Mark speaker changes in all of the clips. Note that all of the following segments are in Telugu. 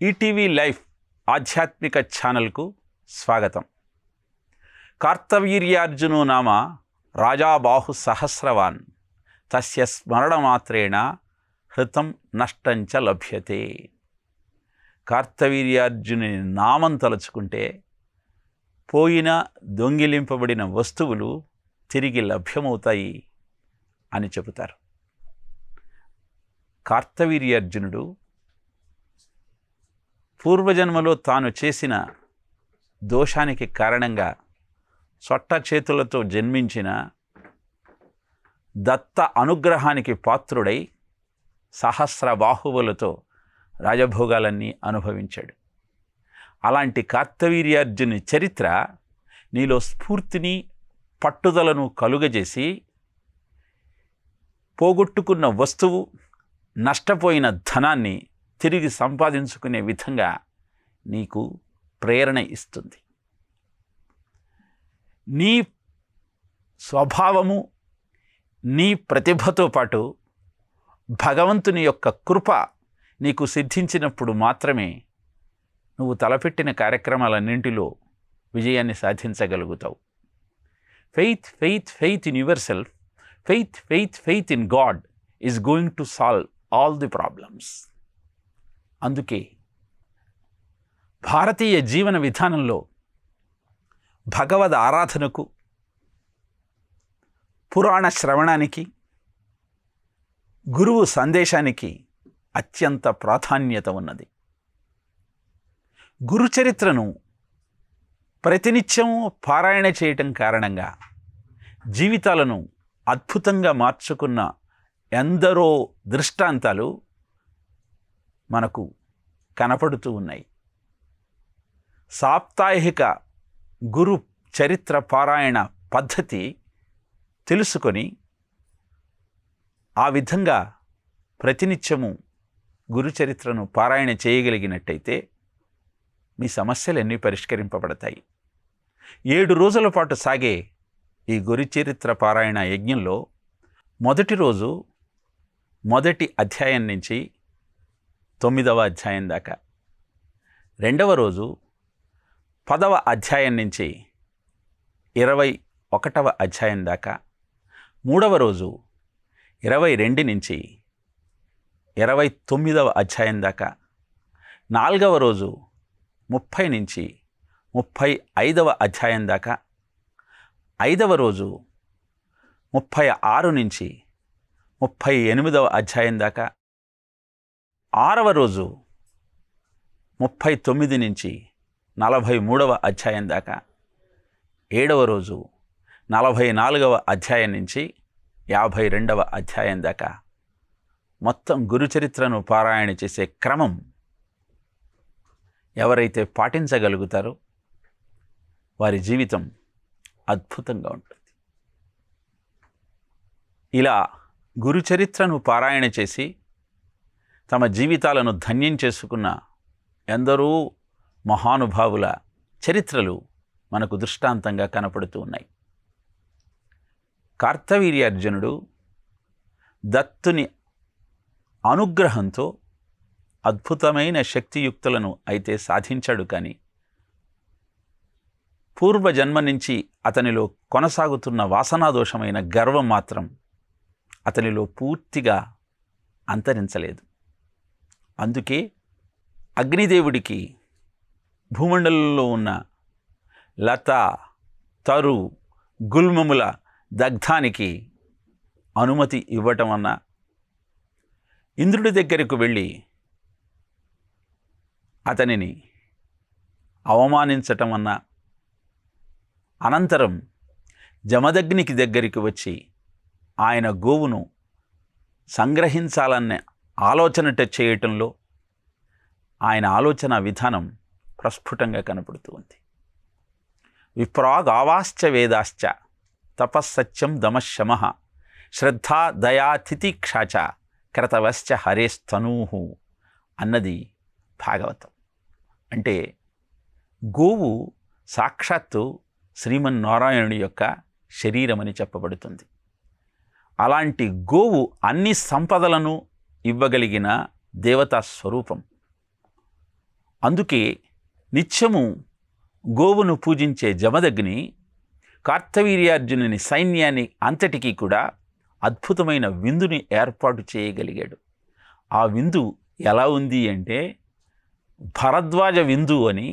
Speaker 1: ఈటీవీ లైఫ్ ఆధ్యాత్మిక ఛానల్కు స్వాగతం. కార్తవీర్యార్జునో నామ రాజాబాహు సహస్రవాన్ తస్య స్మరణమాత్రేణ హృతం నష్టంచ లభ్యతే. కార్తవీర్యార్జుని నామం తలుచుకుంటే పోయిన దొంగిలింపబడిన వస్తువులు తిరిగి లభ్యమవుతాయి అని చెబుతారు. కార్తవీర్యార్జునుడు పూర్వజన్మలో తాను చేసిన దోషానికి కారణంగా సొట్ట చేతులతో జన్మించిన దత్త అనుగ్రహానికి పాత్రుడై సహస్ర బాహువులతో రాజభోగాలన్నీ అనుభవించాడు. అలాంటి కార్తవీర్యార్జుని చరిత్ర నీలో స్ఫూర్తిని పట్టుదలను కలుగజేసి పోగొట్టుకున్న వస్తువు, నష్టపోయిన ధనాన్ని తిరిగి సంపాదించుకునే విధంగా నీకు ప్రేరణ ఇస్తుంది. నీ స్వభావము, నీ ప్రతిభతో పాటు భగవంతుని యొక్క కృప నీకు సిద్ధించినప్పుడు మాత్రమే నువ్వు తలపెట్టిన కార్యక్రమాలన్నింటిలో విజయాన్ని సాధించగలుగుతావు. Faith faith faith in yourself, faith faith faith in God is going to solve all the problems. అందుకే భారతీయ జీవన విధానంలో భగవద్ ఆరాధనకు, పురాణ శ్రవణానికి, గురువు సందేశానికి అత్యంత ప్రాధాన్యత ఉన్నది. గురుచరిత్రను ప్రతినిత్యం పారాయణ చేయటం కారణంగా జీవితాలను అద్భుతంగా మార్చుకున్న ఎందరో దృష్టాంతాలు మనకు కనపడుతూ ఉన్నాయి. సాప్తాహిక గురు చరిత్ర పారాయణ పద్ధతి తెలుసుకొని ఆ విధంగా ప్రతినిత్యము గురుచరిత్రను పారాయణ చేయగలిగినట్టయితే మీ సమస్యలన్నీ పరిష్కరింపబడతాయి. 7 రోజుల పాటు సాగే ఈ గురుచరిత్ర పారాయణ యజ్ఞంలో మొదటి రోజు మొదటి అధ్యాయం నుంచి 9వ అధ్యాయం దాకా, రెండవ రోజు 10వ అధ్యాయం నుంచి 21వ అధ్యాయం దాకా, మూడవ రోజు 22 నుంచి 29వ అధ్యాయం దాకా, 4వ రోజు 30 నుంచి 35వ అధ్యాయం దాకా, 5వ రోజు 36 నుంచి 38వ అధ్యాయం దాకా, 6వ రోజు 39 నుంచి 43వ అధ్యాయం దాకా, 7వ రోజు 44వ అధ్యాయం నుంచి 52వ అధ్యాయం దాకా మొత్తం గురుచరిత్రను పారాయణ చేసే క్రమం ఎవరైతే పాటించగలుగుతారో వారి జీవితం అద్భుతంగా ఉంటుంది. ఇలా గురుచరిత్రను పారాయణ చేసి తమ జీవితాలను ధన్యం చేసుకున్న ఎందరో మహానుభావుల చరిత్రలు మనకు దృష్టాంతంగా కనపడుతూ ఉన్నాయి. కార్తవీర్యార్జునుడు దత్తుని అనుగ్రహంతో అద్భుతమైన శక్తియుక్తులను అయితే సాధించాడు. కానీ పూర్వజన్మ నుంచి అతనిలో కొనసాగుతున్న వాసనాదోషమైన గర్వం మాత్రం అతనిలో పూర్తిగా అంతరించలేదు. అందుకే అగ్నిదేవుడికి భూమండలంలో ఉన్న లత, తరు, గుల్మముల దగ్ధానికి అనుమతి ఇవ్వటం అన్నా, ఇంద్రుడి దగ్గరకు వెళ్ళి అతనిని అవమానించటం అన్నా, అనంతరం జమదగ్నికి దగ్గరికి వచ్చి ఆయన గోవును సంగ్రహించాలనే ఆలోచన చేయటంలో ఆయన ఆలోచన విధానం ప్రస్ఫుటంగా కనపడుతూ ఉంది. విప్రాగావాశ్చ వేదాశ్చ తపస్సత్యం దమశమః శ్రద్ధా దయా తితిక్షాచ క్రతవశ్చ హరేస్తనూహు అన్నది భాగవతం. అంటే గోవు సాక్షాత్తు శ్రీమన్నారాయణుడి యొక్క శరీరమని చెప్పబడుతుంది. అలాంటి గోవు అన్ని సంపదలను ఇవ్వగలిగిన దేవతా స్వరూపం. అందుకే నిత్యము గోవును పూజించే జమదగ్ని కార్తవీర్యార్జునుని సైన్యాన్ని అంతటికీ కూడా అద్భుతమైన విందుని ఏర్పాటు చేయగలిగాడు. ఆ విందు ఎలా ఉంది అంటే భరద్వాజ విందు అని,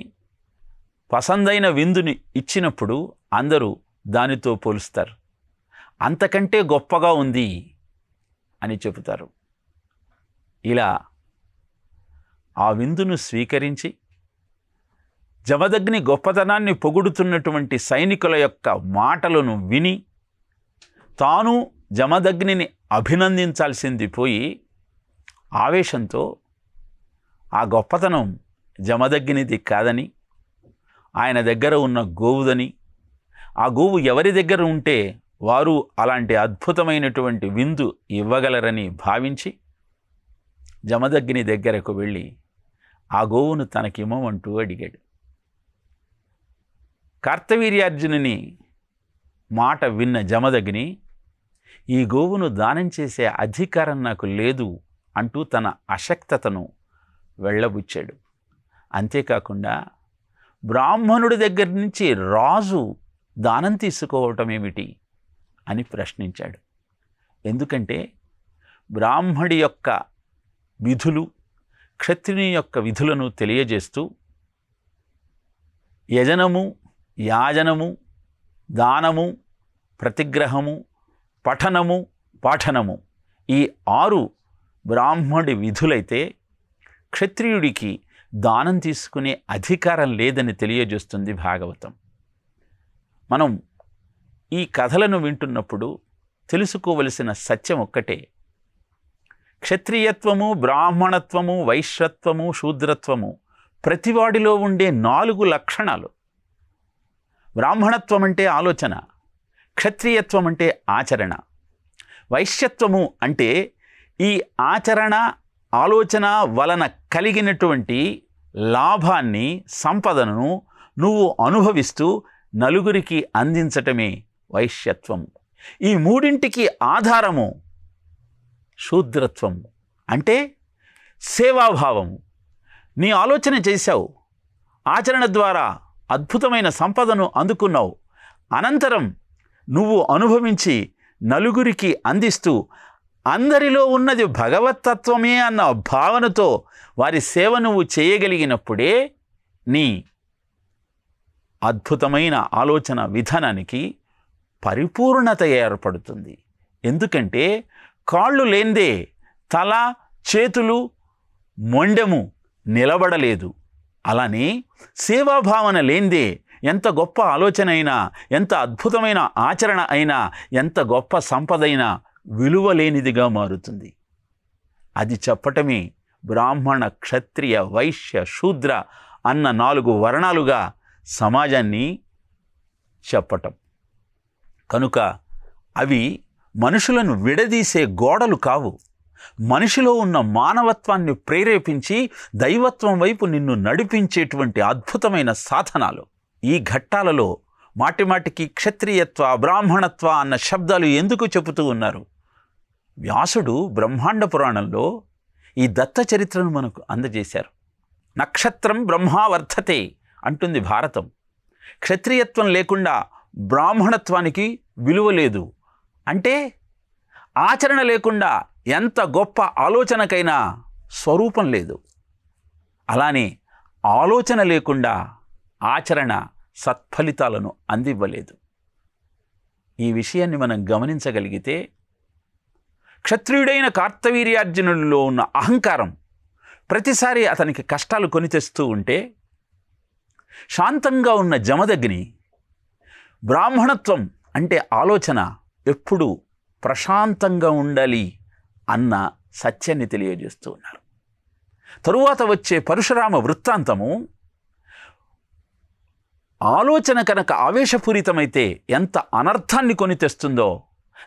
Speaker 1: పసందైన విందుని ఇచ్చినప్పుడు అందరూ దానితో పోలుస్తారు. అంతకంటే గొప్పగా ఉంది అని చెబుతారు. ఇలా ఆ విందును స్వీకరించి జమదగ్ని గొప్పతనాన్ని పొగుడుతున్నటువంటి సైనికుల యొక్క మాటలను విని తాను జమదగ్నిని అభినందించాల్సింది పోయి ఆవేశంతో ఆ గొప్పతనం జమదగ్నిది కాదని, ఆయన దగ్గర ఉన్న గోవుదని, ఆ గోవు ఎవరి దగ్గర ఉంటే వారు అలాంటి అద్భుతమైనటువంటి విందు ఇవ్వగలరని భావించి జమదగ్ని దగ్గరకు వెళ్ళి ఆ గోవును తనకిమ్మమంటూ అడిగాడు. కార్తవీర్యార్జునుని మాట విన్న జమదగ్ని ఈ గోవును దానం చేసే అధికారం నాకు లేదు అంటూ తన అశక్తతను వెళ్ళబుచ్చాడు. అంతేకాకుండా బ్రాహ్మణుడి దగ్గర నుంచి రాజు దానం తీసుకోవటం ఏమిటి అని ప్రశ్నించాడు. ఎందుకంటే బ్రాహ్మడి యొక్క విధులు క్షత్రియుని యొక్క విధులను తెలియజేస్తూ యజనము, యాజనము, దానము, ప్రతిగ్రహము, పఠనము, పాఠనము ఈ 6 బ్రాహ్మడి విధులైతే క్షత్రియుడికి దానం తీసుకునే అధికారం లేదని తెలియజేస్తుంది భాగవతం. మనం ఈ కథలను వింటున్నప్పుడు తెలుసుకోవలసిన సత్యం ఒక్కటే. క్షత్రియత్వము, బ్రాహ్మణత్వము, వైశ్యత్వము, శూద్రత్వము ప్రతివాడిలో ఉండే 4 లక్షణాలు. బ్రాహ్మణత్వం అంటే ఆలోచన, క్షత్రియత్వం అంటే ఆచరణ, వైశ్యత్వము అంటే ఈ ఆచరణ ఆలోచన వలన కలిగినటువంటి లాభాన్ని, సంపదను నువ్వు అనుభవిస్తూ నలుగురికి అందించటమే వైశ్యత్వము. ఈ 3ంటికి ఆధారము శూద్రత్వము అంటే సేవాభావము. నీ ఆలోచన చేశావు, ఆచరణ ద్వారా అద్భుతమైన సంపదను అందుకున్నావు, అనంతరం నువ్వు అనుభవించి నలుగురికి అందిస్తూ అందరిలో ఉన్నది భగవత్తత్వమే అన్న భావనతో వారి సేవ నువ్వు చేయగలిగినప్పుడే నీ అద్భుతమైన ఆలోచన విధానానికి పరిపూర్ణత ఏర్పడుతుంది. ఎందుకంటే కాళ్ళు లేందే తల, చేతులు, మొండెము నిలబడలేదు. అలానే సేవాభావన లేందే ఎంత గొప్ప ఆలోచన అయినా, ఎంత అద్భుతమైన ఆచరణ అయినా, ఎంత గొప్ప సంపదైనా విలువలేనిదిగా మారుతుంది. అది చెప్పటమే బ్రాహ్మణ, క్షత్రియ, వైశ్య, శూద్ర అన్న 4 వర్ణాలుగా సమాజాన్ని చెప్పటం. కనుక అవి మనుషులను విడదీసే గోడలు కావు. మనిషిలో ఉన్న మానవత్వాన్ని ప్రేరేపించి దైవత్వం వైపు నిన్ను నడిపించేటువంటి అద్భుతమైన సాధనాలు. ఈ ఘట్టాలలో మాటిమాటికి క్షత్రియత్వ, బ్రాహ్మణత్వ అన్న శబ్దాలు ఎందుకు చెబుతూ ఉన్నారు? వ్యాసుడు బ్రహ్మాండ పురాణంలో ఈ దత్త చరిత్రను మనకు అందజేశారు. నక్షత్రం బ్రహ్మా వర్ధతే అంటుంది భారతం. క్షత్రియత్వం లేకుండా బ్రాహ్మణత్వానికి విలువ లేదు. అంటే ఆచరణ లేకుండా ఎంత గొప్ప ఆలోచనకైనా స్వరూపం లేదు. అలానే ఆలోచన లేకుండా ఆచరణ సత్ఫలితాలను అందివ్వలేదు. ఈ విషయాన్ని మనం గమనించగలిగితే క్షత్రియుడైన కార్తవీర్యార్జునుడిలో ఉన్న అహంకారం ప్రతిసారి అతనికి కష్టాలు కొని తెస్తూ ఉంటే, శాంతంగా ఉన్న జమదగ్ని బ్రాహ్మణత్వం అంటే ఆలోచన ఎప్పుడూ ప్రశాంతంగా ఉండాలి అన్న సత్యాన్ని తెలియజేస్తూ ఉన్నారు. తరువాత వచ్చే పరశురామ వృత్తాంతము ఆలోచన కనుక ఆవేశపూరితమైతే ఎంత అనర్థాన్ని కొని తెస్తుందో,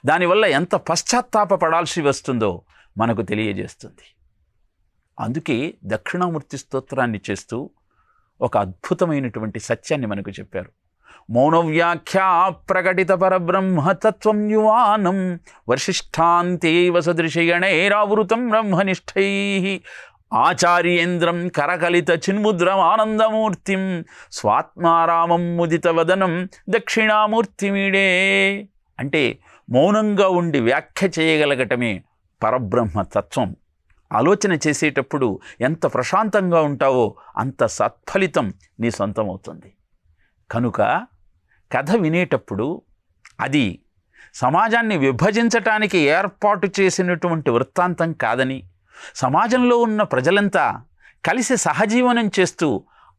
Speaker 1: దానివల్ల ఎంత పశ్చాత్తాపపడాల్సి వస్తుందో మనకు తెలియజేస్తుంది. అందుకే దక్షిణామూర్తి స్తోత్రాన్ని చేస్తూ ఒక అద్భుతమైనటువంటి సత్యాన్ని మనకు చెప్పారు. మౌనవ్యాఖ్యా ప్రకటిత పరబ్రహ్మతత్వం యువానం వర్షిష్ఠాంతే వసదృశయణైరావృతం బ్రహ్మనిష్టై. ఆచార్యేంద్రం కరకలిత చిన్ముద్రం ఆనందమూర్తిం స్వాత్మారామం ముదిత వదనం దక్షిణామూర్తిమీడే. అంటే మౌనంగా ఉండి వ్యాఖ్య చేయగలగటమే పరబ్రహ్మతత్వం. ఆలోచన చేసేటప్పుడు ఎంత ప్రశాంతంగా ఉంటావో అంత సత్ఫలితం నీ సొంతమవుతుంది. కనుక కథ వినేటప్పుడు అది సమాజాన్ని విభజించటానికి ఏర్పాటు చేసినటువంటి వృత్తాంతం కాదని, సమాజంలో ఉన్న ప్రజలంతా కలిసి సహజీవనం చేస్తూ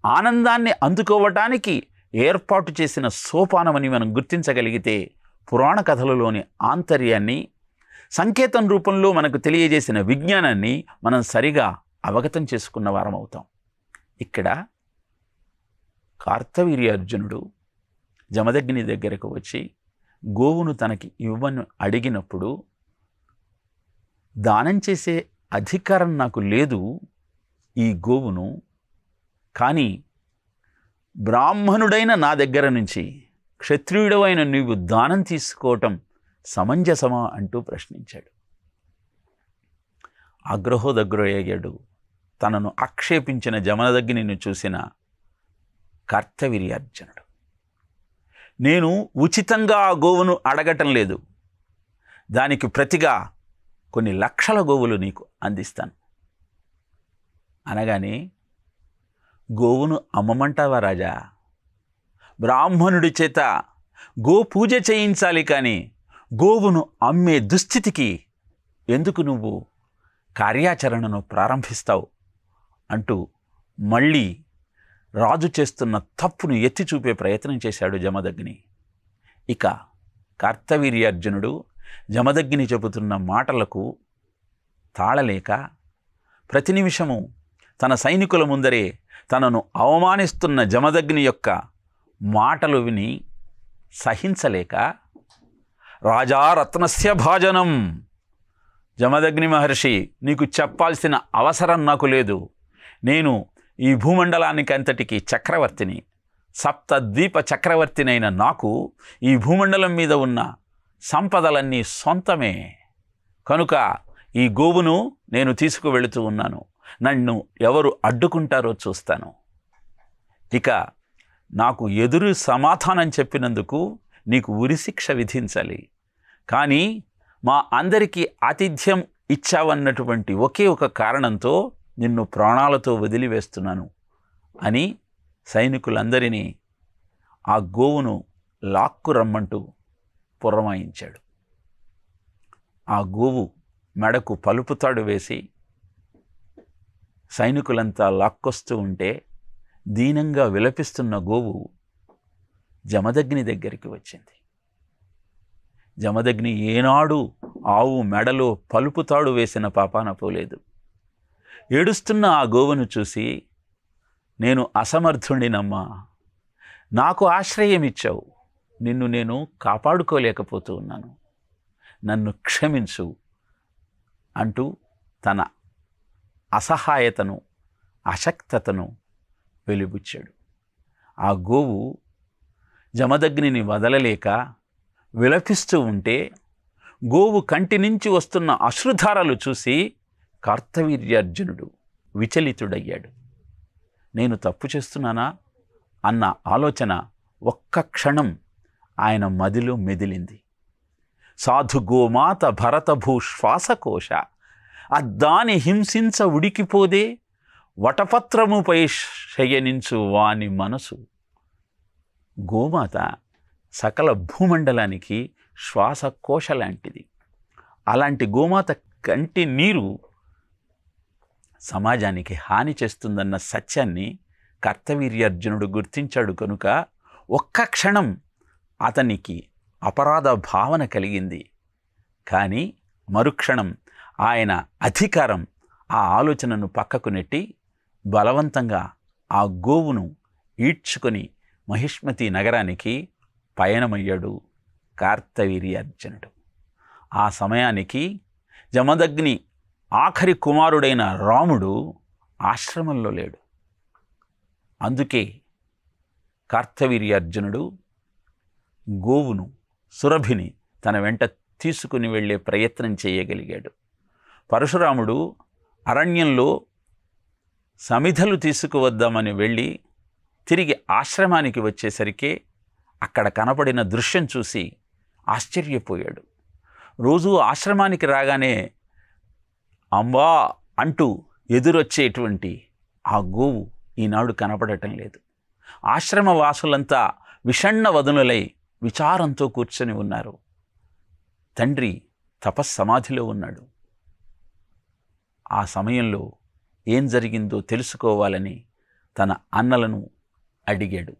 Speaker 1: ఆనందాన్ని అందుకోవటానికి ఏర్పాటు చేసిన సోపానమని మనం గుర్తించగలిగితే పురాణ కథలలోని ఆంతర్యాన్ని, సంకేతం రూపంలో మనకు తెలియజేసిన విజ్ఞానాన్ని మనం సరిగా అవగతం చేసుకున్న వారం అవుతాం. ఇక్కడ కార్తవీర్యార్జునుడు జమదగ్ని దగ్గరకు వచ్చి గోవును తనకి ఇవ్వను అడిగినప్పుడు, దానం చేసే అధికారం నాకు లేదు ఈ గోవును, కానీ బ్రాహ్మణుడైన నా దగ్గర నుంచి క్షత్రియుడవైన నీవు దానం తీసుకోవటం సమంజసమా అంటూ ప్రశ్నించాడు. ఆగ్రహోదగ్రయ్యాడు. తనను ఆక్షేపించిన జమదగ్నిని చూసిన కార్తవీర్యార్జునుడు, నేను ఉచితంగా ఆ గోవును అడగటం లేదు, దానికి ప్రతిగా కొన్ని లక్షల గోవులు నీకు అందిస్తాను అనగానే, గోవును అమ్మమంటావా రాజా? బ్రాహ్మణుడి చేత గో పూజ చేయించాలి, కానీ గోవును అమ్మే దుస్థితికి ఎందుకు నువ్వు కార్యాచరణను ప్రారంభిస్తావు అంటూ మళ్ళీ రాజు చేస్తున్న తప్పును ఎత్తి చూపే ప్రయత్నం చేశాడు జమదగ్ని. ఇక కార్తవీర్యార్జునుడు జమదగ్ని చెబుతున్న మాటలకు తాళలేక ప్రతి నిమిషము తన సైనికుల ముందరే తనను అవమానిస్తున్న జమదగ్ని యొక్క మాటలు విని సహించలేక, రాజా రత్నస్య భాజనం, జమదగ్ని మహర్షి నీకు చెప్పాల్సిన అవసరం నాకు లేదు, నేను ఈ భూమండలానికి అంతటికి చక్రవర్తిని, సప్తద్వీప చక్రవర్తినైన నాకు ఈ భూమండలం మీద ఉన్న సంపదలన్నీ సొంతమే, కనుక ఈ గోవును నేను తీసుకువెళుతూ ఉన్నాను, నన్ను ఎవరు అడ్డుకుంటారో చూస్తాను. ఇక నాకు ఎదురు సమాధానం చెప్పినందుకు నీకు ఉరిశిక్ష విధించాలి, కానీ మా అందరికీ ఆతిథ్యం ఇచ్చావన్నటువంటి ఒకే ఒక కారణంతో నిన్ను ప్రాణాలతో వదిలివేస్తున్నాను అని సైనికులందరినీ ఆ గోవును లాక్కు రమ్మంటూ పురమాయించాడు. ఆ గోవు మెడకు పలుపుతాడు వేసి సైనికులంతా లాక్కొస్తూ ఉంటే, దీనంగా విలపిస్తున్న గోవు జమదగ్ని దగ్గరికి వచ్చింది. జమదగ్ని ఏనాడు ఆవు మెడలో పలుపుతాడు వేసిన పాపాన పోలేదు. ఏడుస్తున్న ఆ గోవును చూసి, నేను అసమర్థుడినమ్మా, నాకు ఆశ్రయం ఇచ్చావు, నిన్ను నేను కాపాడుకోలేకపోతూ ఉన్నాను, నన్ను క్షమించు అంటూ తన అసహాయతను, అశక్తతను వెలిబుచ్చాడు. ఆ గోవు జమదగ్నిని వదలలేక విలపిస్తూ ఉంటే, గోవు కంటి నుంచి వస్తున్న అశ్రుధారలు చూసి కార్తవీర్యార్జునుడు విచలితుడయ్యాడు. నేను తప్పు చేస్తున్నానా అన్న ఆలోచన ఒక్క క్షణం ఆయన మదిలో మెదిలింది. సాధు గోమాత భరతభూ శ్వాసకోశ, అద్దాని హింసించ ఉడికిపోదే, వటపత్రముపై శయనించు వాని మనసు. గోమాత సకల భూమండలానికి శ్వాసకోశ లాంటిది. అలాంటి గోమాత కంటి నీరు సమాజానికి హాని చేస్తుందన్న సత్యాన్ని కార్తవీర్యార్జునుడు గుర్తించాడు. కనుక ఒక్క క్షణం అతనికి అపరాధ భావన కలిగింది. కానీ మరుక్షణం ఆయన అధికారం ఆ ఆలోచనను పక్కకు నెట్టి బలవంతంగా ఆ గోవును ఈడ్చుకొని మహిష్మతి నగరానికి పయనమయ్యాడు కార్తవీర్యార్జునుడు. ఆ సమయానికి జమదగ్ని ఆఖరి కుమారుడైన రాముడు ఆశ్రమంలో లేడు. అందుకే కార్తవీర్యార్జునుడు గోవును, సురభిని తన వెంట తీసుకుని వెళ్ళే ప్రయత్నం చేయగలిగాడు. పరశురాముడు అరణ్యంలో సమిధలు తీసుకువద్దామని వెళ్ళి తిరిగి ఆశ్రమానికి వచ్చేసరికి అక్కడ కనపడిన దృశ్యం చూసి ఆశ్చర్యపోయాడు. రోజు ఆశ్రమానికి రాగానే అంబా అంటూ ఎదురొచ్చేటువంటి ఆ గోవు ఈనాడు కనపడటం లేదు. ఆశ్రమ వాసులంతా విషణ్ణ వదనులై విచారంతో కూర్చొని ఉన్నారు. తండ్రి తపస్సమాధిలో ఉన్నాడు. ఆ సమయంలో ఏం జరిగిందో తెలుసుకోవాలని తన అన్నలను అడిగాడు.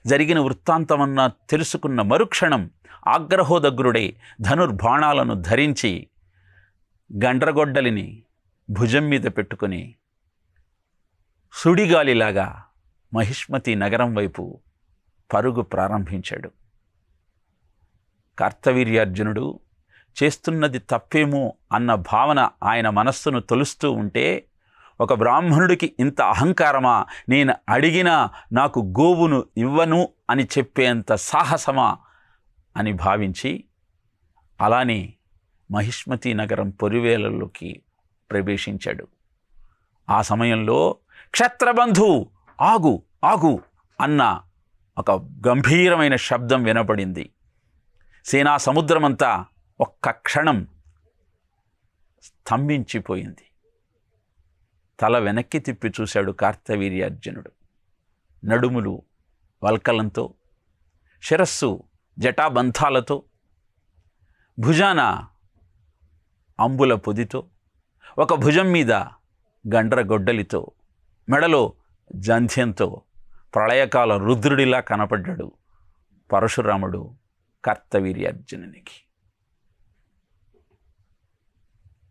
Speaker 1: జరిగిన వృత్తాంతమన్నా తెలుసుకున్న మరుక్షణం ఆగ్రహోదగ్రుడై ధనుర్బాణాలను ధరించి గండ్రగొడ్డలిని భుజం మీద పెట్టుకుని సుడిగాలిలాగా మహిష్మతి నగరం వైపు పరుగు ప్రారంభించాడు. కార్తవీర్యార్జునుడు చేస్తున్నది తప్పేమో అన్న భావన ఆయన మనస్సును తొలుస్తూ ఉంటే, ఒక బ్రాహ్మణుడికి ఇంత అహంకారమా, నేను అడిగినా నాకు గోవును ఇవ్వను అని చెప్పేంత సాహసమా అని భావించి అలానే మహిష్మతి నగరం పొరివేలలోకి ప్రవేశించాడు. ఆ సమయంలో క్షత్రబంధు ఆగు ఆగు అన్న ఒక గంభీరమైన శబ్దం వినపడింది. సేనా సముద్రమంతా ఒక్క క్షణం స్తంభించిపోయింది. తల వెనక్కి తిప్పి చూశాడు కార్తవీర్యార్జునుడు. నడుములు వల్కలంతో, శిరస్సు జటాబంధాలతో, భుజాన అంబుల పొదితో, ఒక భుజం మీద గండ్రగొడ్డలితో, మెడలో జంధ్యంతో ప్రళయకాల రుద్రుడిలా కనపడ్డాడు పరశురాముడు కార్తవీర్యార్జునునికి.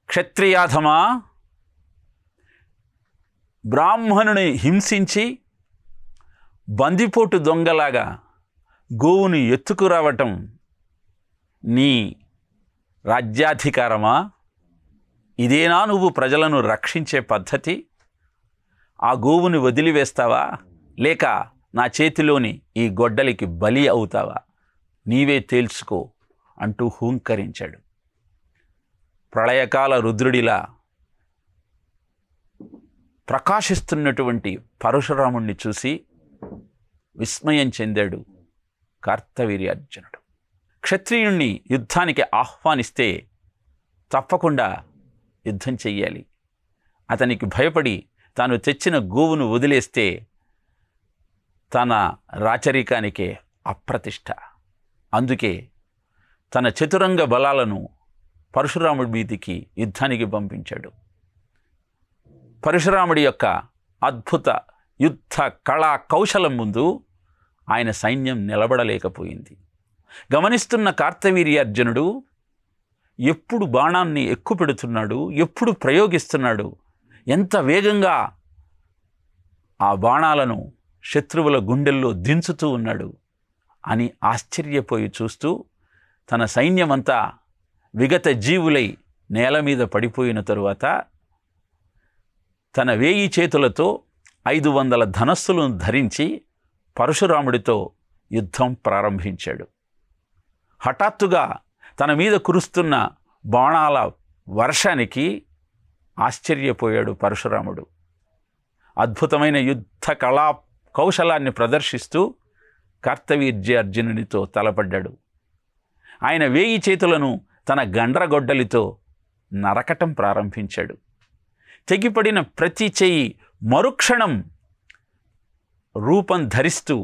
Speaker 1: క్షత్రియాధమా, బ్రాహ్మణుని హింసించి బందిపోటు దొంగలాగా గోవుని ఎత్తుకురావటం నీ రాజ్యాధికారమా? ఇదేనా నువ్వు ప్రజలను రక్షించే పద్ధతి? ఆ గోవుని వదిలివేస్తావా, లేక నా చేతిలోని ఈ గొడ్డలికి బలి అవుతావా? నీవే తేల్చుకో అంటూ హూంకరించాడు. ప్రళయకాల రుద్రుడిలా ప్రకాశిస్తున్నటువంటి పరశురాముణ్ణి చూసి విస్మయం చెందాడు కార్తవీర్యార్జునుడు. క్షత్రియుణ్ణి యుద్ధానికి ఆహ్వానిస్తే తప్పకుండా యుద్ధం చెయ్యాలి. అతనికి భయపడి తాను తెచ్చిన గోవును వదిలేస్తే తన రాచరికానికే అప్రతిష్ట. అందుకే తన చతురంగ బలాలను పరశురాముడి మీదికి యుద్ధానికి పంపించాడు. పరశురాముడి యొక్క అద్భుత యుద్ధ కళా కౌశలం ముందు ఆయన సైన్యం నిలబడలేకపోయింది. గమనిస్తున్న కార్తవీర్యార్జునుడు ఎప్పుడు బాణాన్ని ఎక్కుపెడుతున్నాడు, ఎప్పుడు ప్రయోగిస్తున్నాడు, ఎంత వేగంగా ఆ బాణాలను శత్రువుల గుండెల్లో దించుతూ ఉన్నాడు అని ఆశ్చర్యపోయి చూస్తూ తన సైన్యమంతా విగత జీవులై నేల మీద పడిపోయిన తరువాత తన 1000 చేతులతో 500 ధనస్సులను ధరించి పరశురాముడితో యుద్ధం ప్రారంభించాడు. హఠాత్తుగా తన మీద కురుస్తున్న బాణాల వర్షానికి ఆశ్చర్యపోయాడు పరశురాముడు. అద్భుతమైన యుద్ధ కళా కౌశలాన్ని ప్రదర్శిస్తూ కార్తవీర్యార్జునునితో తలపడ్డాడు. ఆయన 1000 చేతులను తన గండ్రగొడ్డలితో నరకటం ప్రారంభించాడు. తెగిపడిన ప్రతి చెయ్యి మరుక్షణం రూపం ధరిస్తూ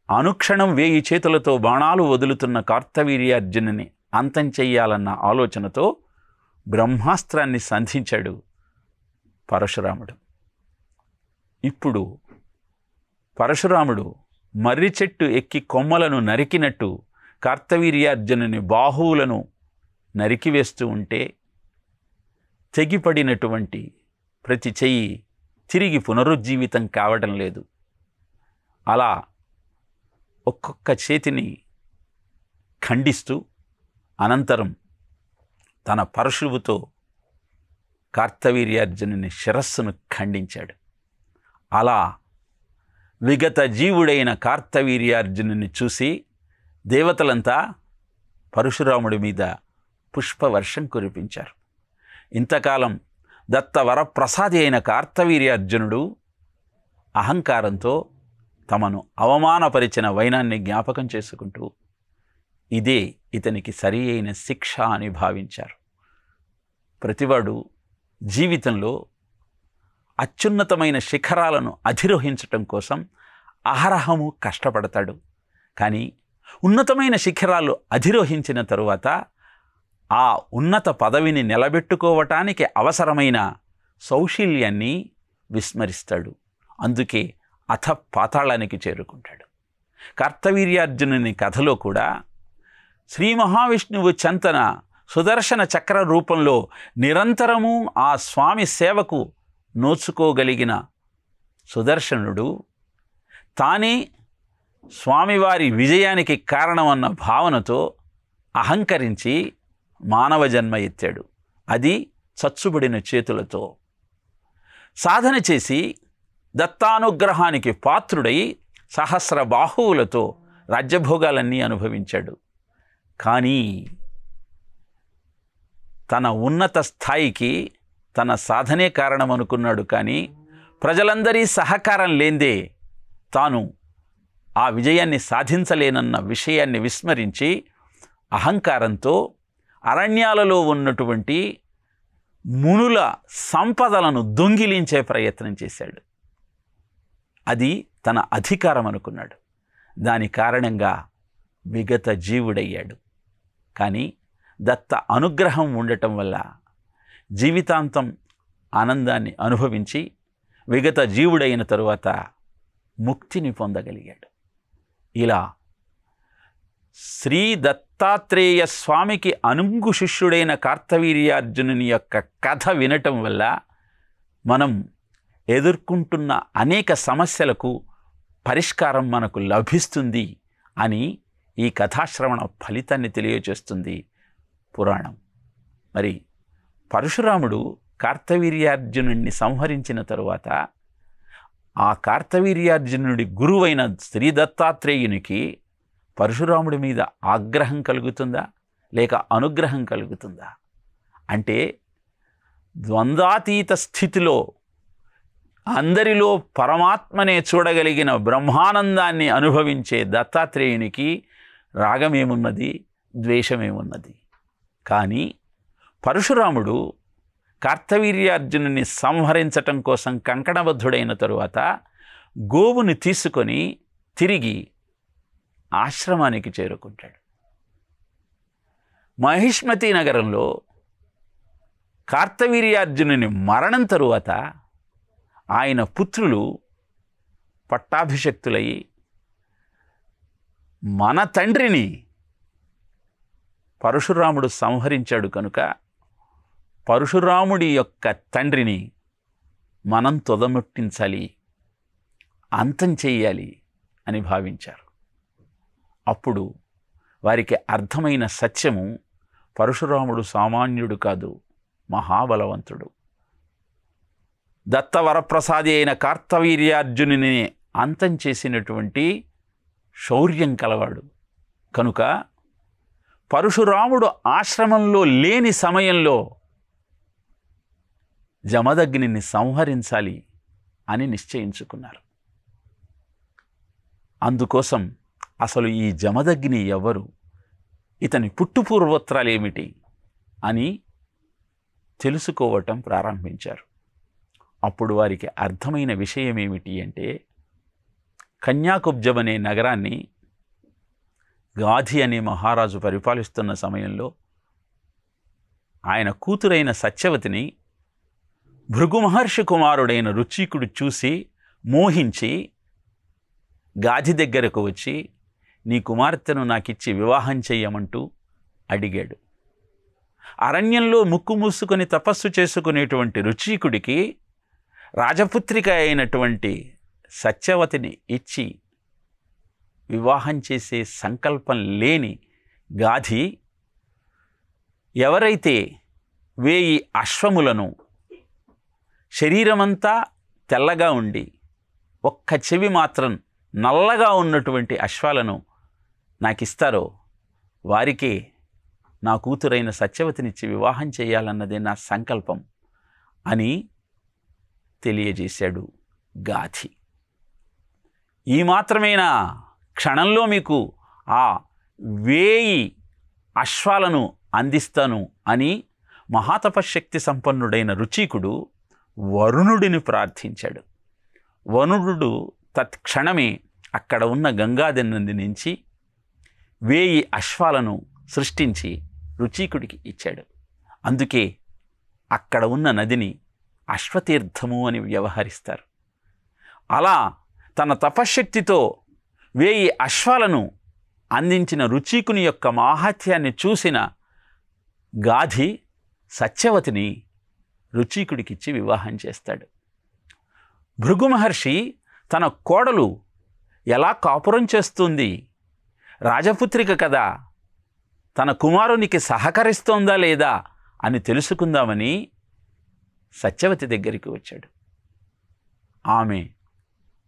Speaker 1: అనుక్షణం 1000 చేతులతో బాణాలు వదులుతున్న కార్తవీర్యార్జునుని అంతం చెయ్యాలన్న ఆలోచనతో బ్రహ్మాస్త్రాన్ని సంధించాడు పరశురాముడు. ఇప్పుడు పరశురాముడు మర్రి చెట్టు ఎక్కి కొమ్మలను నరికినట్టు కార్తవీర్యార్జునుని బాహువులను నరికివేస్తూ ఉంటే తెగిపడినటువంటి ప్రతి చెయ్యి తిరిగి పునరుజ్జీవితం కావడం లేదు. అలా ఒక్కొక్క చేతిని ఖండిస్తూ అనంతరం తన పరశువుతో కార్తవీర్యార్జునుని శిరస్సును ఖండించాడు. అలా విగత జీవుడైన కార్తవీర్యార్జునుని చూసి దేవతలంతా పరశురాముడి మీద పుష్పవర్షం కురిపించారు. ఇంతకాలం దత్తవరప్రసాది అయిన కార్తవీర్యార్జునుడు అహంకారంతో తమను అవమానపరిచిన వైనాన్ని జ్ఞాపకం చేసుకుంటూ ఇదే ఇతనికి సరి అయిన శిక్ష అని భావించారు. ప్రతివాడు జీవితంలో అత్యున్నతమైన శిఖరాలను అధిరోహించటం కోసం అహరహము కష్టపడతాడు. కానీ ఉన్నతమైన శిఖరాలు అధిరోహించిన తరువాత ఆ ఉన్నత పదవిని నిలబెట్టుకోవటానికి అవసరమైన సౌశీల్యాన్ని విస్మరిస్తాడు. అందుకే పాతాళానికి చేరుకుంటాడు. కార్తవీర్యార్జునుని కథలో కూడా శ్రీ మహావిష్ణువు చెంతన సుదర్శన చక్ర రూపంలో నిరంతరము ఆ స్వామి సేవకు నోచుకోగలిగిన సుదర్శనుడు తానే స్వామివారి విజయానికి కారణమన్న భావనతో అహంకరించి మానవ జన్మ ఎత్తాడు. అది చచ్చుబడిన చేతులతో సాధన చేసి దత్తానుగ్రహానికి పాత్రుడై సహస్ర బాహువులతో రాజ్యభోగాలన్నీ అనుభవించాడు. కానీ తన ఉన్నత స్థాయికి తన సాధనే కారణం అనుకున్నాడు. కానీ ప్రజలందరి సహకారం లేందే తాను ఆ విజయాన్ని సాధించలేనన్న విషయాన్ని విస్మరించి అహంకారంతో అరణ్యాలలో ఉన్నటువంటి మునుల సంపదలను దొంగిలించే ప్రయత్నం చేశాడు. అది తన అధికారం అనుకున్నాడు. దాని కారణంగా విగత జీవుడయ్యాడు. కానీ దత్త అనుగ్రహం ఉండటం వల్ల జీవితాంతం ఆనందాన్ని అనుభవించి విగత జీవుడైన తరువాత ముక్తిని పొందగలిగాడు. ఇలా శ్రీ దత్తాత్రేయ స్వామికి అనుంగు శిష్యుడైన కార్తవీర్యార్జునుని యొక్క కథ వినటం వల్ల మనం ఎదుర్కొంటున్న అనేక సమస్యలకు పరిష్కారం మనకు లభిస్తుంది అని ఈ కథాశ్రవణ ఫలితాన్ని తెలియజేస్తుంది పురాణం. మరి పరశురాముడు కార్తవీర్యార్జునుడిని సంహరించిన తరువాత ఆ కార్తవీర్యార్జునుడి గురువైన శ్రీ దత్తాత్రేయునికి పరశురాముడి మీద ఆగ్రహం కలుగుతుందా లేక అనుగ్రహం కలుగుతుందా అంటే ద్వంద్వాతీత స్థితిలో అందరిలో పరమాత్మనే చూడగలిగిన బ్రహ్మానందాన్ని అనుభవించే దత్తాత్రేయునికి రాగమేమున్నది, ద్వేషమేమున్నది. కానీ పరశురాముడు కార్తవీర్యార్జునుని సంహరించటం కోసం కంకణబద్ధుడైన తరువాత గోవుని తీసుకొని తిరిగి ఆశ్రమానికి చేరుకుంటాడు. మహిష్మతి నగరంలో కార్తవీర్యార్జునుని మరణం తరువాత ఆయన పుత్రులు పట్టాభిషక్తులయ్యి మన తండ్రిని పరశురాముడు సంహరించాడు కనుక పరశురాముడి యొక్క తండ్రిని మనం తొదముట్టించాలి, అంతం చెయ్యాలి అని భావించారు. అప్పుడు వారికి అర్థమైన సత్యము పరశురాముడు సామాన్యుడు కాదు, మహాబలవంతుడు. దత్తవరప్రసాది అయిన కార్తవీర్యార్జునుని అంతం చేసినటువంటి శౌర్యం కలవాడు కనుక పరశురాముడు ఆశ్రమంలో లేని సమయంలో జమదగ్నిని సంహరించాలి అని నిశ్చయించుకున్నారు. అందుకోసం అసలు ఈ జమదగ్ని ఎవరు, ఇతని పుట్టుపూర్వోత్తరాలేమిటి అని తెలుసుకోవటం ప్రారంభించారు. అప్పుడు వారికి అర్థమైన విషయం ఏమిటి అంటే కన్యాకుబ్జం అనే నగరాన్ని గాధి అనే మహారాజు పరిపాలిస్తున్న సమయంలో ఆయన కూతురైన సత్యవతిని భృగు మహర్షి కుమారుడైన రుచికుడు చూసి మోహించి గాధి దగ్గరకు వచ్చి నీ కుమార్తెను నాకిచ్చి వివాహం చెయ్యమంటూ అడిగాడు. అరణ్యంలో ముక్కు మూసుకొని తపస్సు చేసుకునేటువంటి రుచికుడికి రాజపుత్రిక అయినటువంటి సత్యవతిని ఇచ్చి వివాహం చేసే సంకల్పం లేని గాధి ఎవరైతే 1000 అశ్వములను శరీరమంతా తెల్లగా ఉండి ఒక్క చెవి మాత్రం నల్లగా ఉన్నటువంటి అశ్వాలను నాకు ఇస్తారో వారికే నా కూతురైన సత్యవతినిచ్చి వివాహం చేయాలన్నదే నా సంకల్పం అని తెలియజేశాడు గాథి. ఈ మాత్రమేనా, క్షణంలో మీకు ఆ 1000 అశ్వాలను అందిస్తాను అని మహాతపశక్తి సంపన్నుడైన రుచీకుడు వరుణుడిని ప్రార్థించాడు. వరుణుడు తత్క్షణమే అక్కడ ఉన్న గంగానది నుంచి 1000 అశ్వాలను సృష్టించి రుచీకుడికి ఇచ్చాడు. అందుకే అక్కడ ఉన్న నదిని అశ్వతీర్థము అని వ్యవహరిస్తారు. అలా తన తపశ్శక్తితో 1000 అశ్వాలను అందించిన రుచీకుని యొక్క మాహాత్యాన్ని చూసిన గాధి సత్యవతిని రుచీకుడికిచ్చి వివాహం చేస్తాడు. భృగు మహర్షి తన కోడలు ఎలా కాపురం చేస్తుంది, రాజపుత్రిక కదా, తన కుమారునికి సహకరిస్తోందా లేదా అని తెలుసుకుందామని సత్యవతి దగ్గరికి వచ్చాడు. ఆమె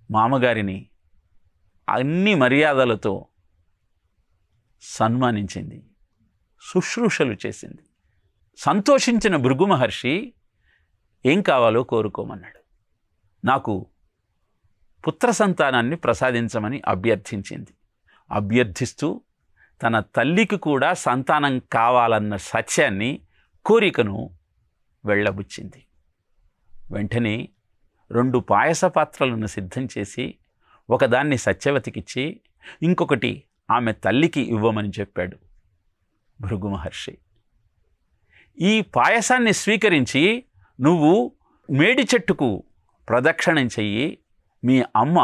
Speaker 1: మామగారిని అన్ని మర్యాదలతో సన్మానించింది, శుశ్రూషలు చేసింది. సంతోషించిన భృగు మహర్షి ఏం కావాలో కోరుకోమన్నాడు. నాకు పుత్ర సంతానాన్ని ప్రసాదించమని అభ్యర్థించింది. అభ్యర్థిస్తూ తన తల్లికి కూడా సంతానం కావాలన్న సత్యాన్ని, కోరికను వెళ్ళబుచ్చింది. వెంటనే 2 పాయస పాత్రలను సిద్ధం చేసి ఒకదాన్ని సత్యవతికిచ్చి ఇంకొకటి ఆమె తల్లికి ఇవ్వమని చెప్పాడు భృగు మహర్షి. ఈ పాయసాన్ని స్వీకరించి నువ్వు మేడి చెట్టుకు ప్రదక్షిణం చెయ్యి, మీ అమ్మ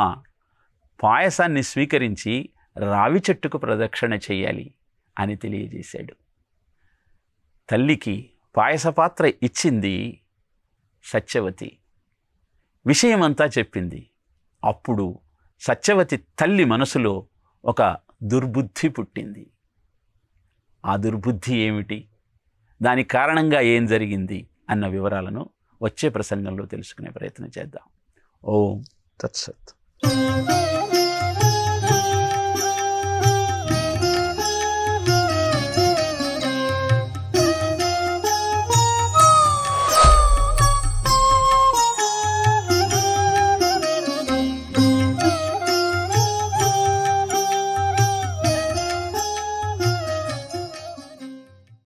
Speaker 1: పాయసాన్ని స్వీకరించి రావి చెట్టుకు ప్రదక్షిణ చెయ్యాలి అని తెలియజేశాడు. తల్లికి పాయస పాత్ర ఇచ్చింది సత్యవతి, విషయమంతా చెప్పింది. అప్పుడు సత్యవతి తల్లి మనసులో ఒక దుర్బుద్ధి పుట్టింది. ఆ దుర్బుద్ధి ఏమిటి, దాని కారణంగా ఏం జరిగింది అన్న వివరాలను వచ్చే ప్రసంగంలో తెలుసుకునే ప్రయత్నం చేద్దాం. ఓం తత్సత్.